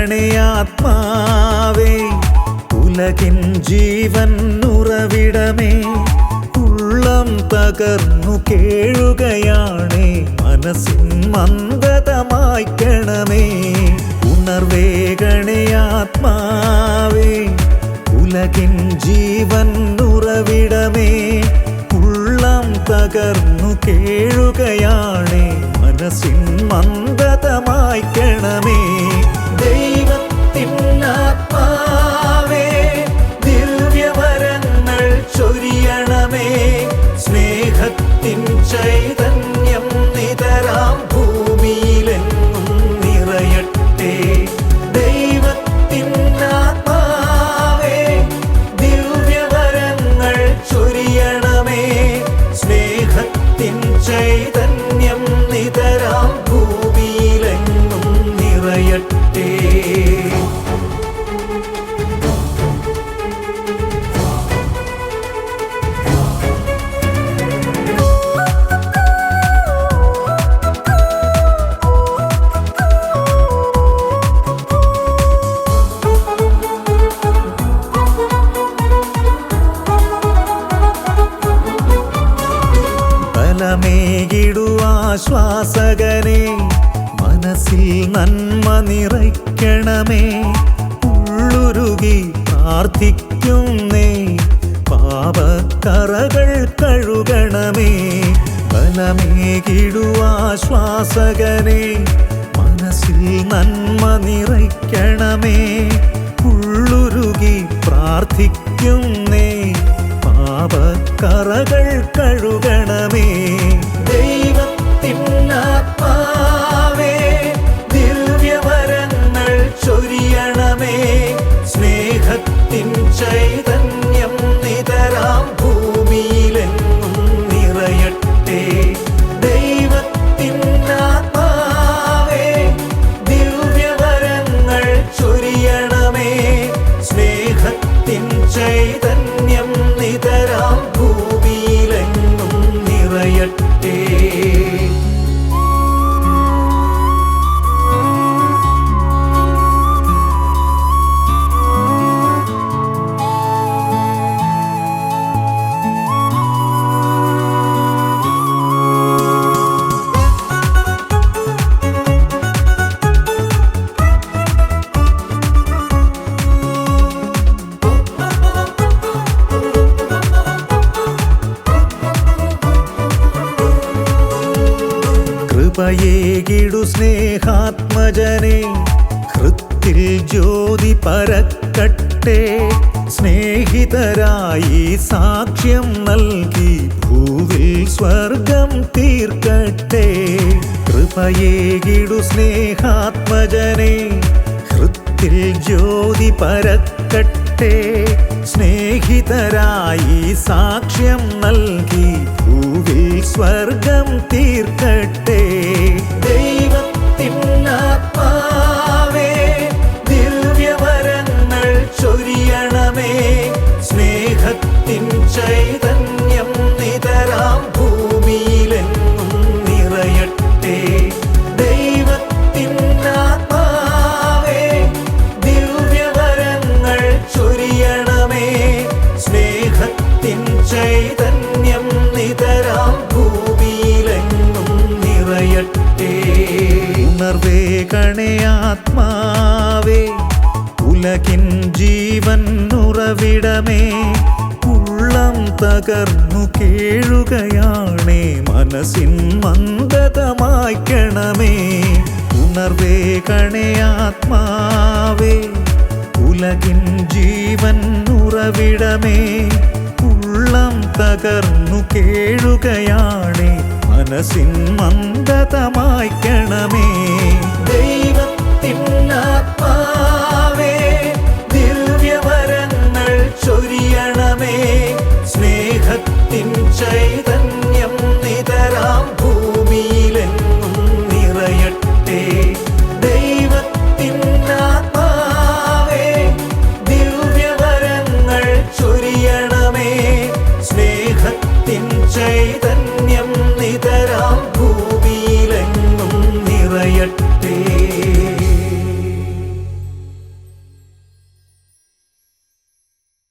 ആത്മാവേ ഉലകിൻ ജീവൻ ഉറവിടമേ ഉള്ളം തകർന്നു കേഴുകയാണേ മനസ്സിൻ മന്ദത മായ്ക്കണമേ ഉണർവേകണേ ആത്മാവേ ഉലകിൻ ജീവൻ ഉറവിടമേ ഉള്ളം തകർന്നു കേഴുകയാണേ മനസ്സിൻ മന്ദത മായ്ക്കണമേ ദൈവത്തിൻ ആത്മാവേ ദിവ്യവരങ്ങൾ ചൊരിയണമേ സ്നേഹത്തിൻ ചൈതന്യം നിതരാം ഭൂമിയിലെങ്ങും നിറയട്ടെ ദൈവത്തിൻ ആത്മാവേ ദിവ്യവരങ്ങൾ ചൊരിയണമേ സ്നേഹത്തിൻ ചൈതന്യം നിതരാം ഭൂമിയിലെങ്ങും നിറയട്ടെ ബലമേകിടുവാശ്വാസകനെ മനസ്സിൽ നന്മ നിറയ്ക്കണമേ ഉള്ളുരുകി പ്രാർത്ഥിക്കുന്നേ പാപക്കറകൾ കഴുകണമേ ബലമേകിടുവാശ്വാസകനെ മനസ്സിൽ നന്മ നിറയ്ക്കണമേ ഉള്ളുരുകി പ്രാർത്ഥിക്കുന്നേ പാപക്കറകൾ കഴുകണമേ ദൈവത്തിൻ ആത്മാവേ ദിവ്യവരങ്ങൾ ചൊരിയണമേ സ്നേഹത്തിൻ ചൈതന്യം നിതരാം ഭൂമിയിലെങ്ങും നിറയട്ടെ ദൈവത്തിൻ ആത്മാവേ ദിവ്യവരങ്ങൾ ചൊരിയണമേ സ്നേഹത്തിൻ ചൈതന്യം നിതരാം ഭൂമിയിലെങ്ങും നിറയട്ടെ കൃപയേകിടു സ്നേഹാത്മജനെ ഹൃത്തിൽ ജ്യോതി പരക്കട്ടെ സ്നേഹിതരായി സാക്ഷ്യം നൽകി ഭൂവിൽ സ്വർഗം തീർക്കട്ടെ കൃപയേകിടു സ്നേഹാത്മജനെ ഹൃത്തിൽ ജ്യോതി പരക്കട്ടെ സ്നേഹിതരായി സാക്ഷ്യം നൽകി ഭൂവിൽ സ്വർഗം തീർക്കട്ടെ ദൈവത്തിൻ ആത്മാവേ ദിവ്യവരങ്ങൾ ചൊരിയണമേ സ്നേഹത്തിൻ ചൈതന്യം നിതരാം ഭൂമിയിലെങ്ങും നിറയട്ടെ ദൈവത്തിൻ ആത്മാവേ ദിവ്യവരങ്ങൾ ചൊരിയണമേ സ്നേഹത്തിൻ ചൈതന്യം നിതരാം ഭൂമിയിലെങ്ങും നിറയട്ടെ ഉണർവേകണേ ആത്മാവേ ഉലകിൻ ജീവൻ ഉറവിടമേ ഉള്ളം തകർന്നു കേഴുകയാണേ മനസ്സിൻ മന്ദത മായ്ക്കണമേ ഉണർവേകണേ ആത്മാവേ ഉലകിൻ ജീവൻ ഉറവിടമേ ഉള്ളം തകർന്നു കേഴുകയാണേ മനസ്സിൻ മന്ദത മായ്ക്കണമേ ദൈവത്തിൻ ആത്മാവേ ദിവ്യവരങ്ങൾ ചൊരിയണമേ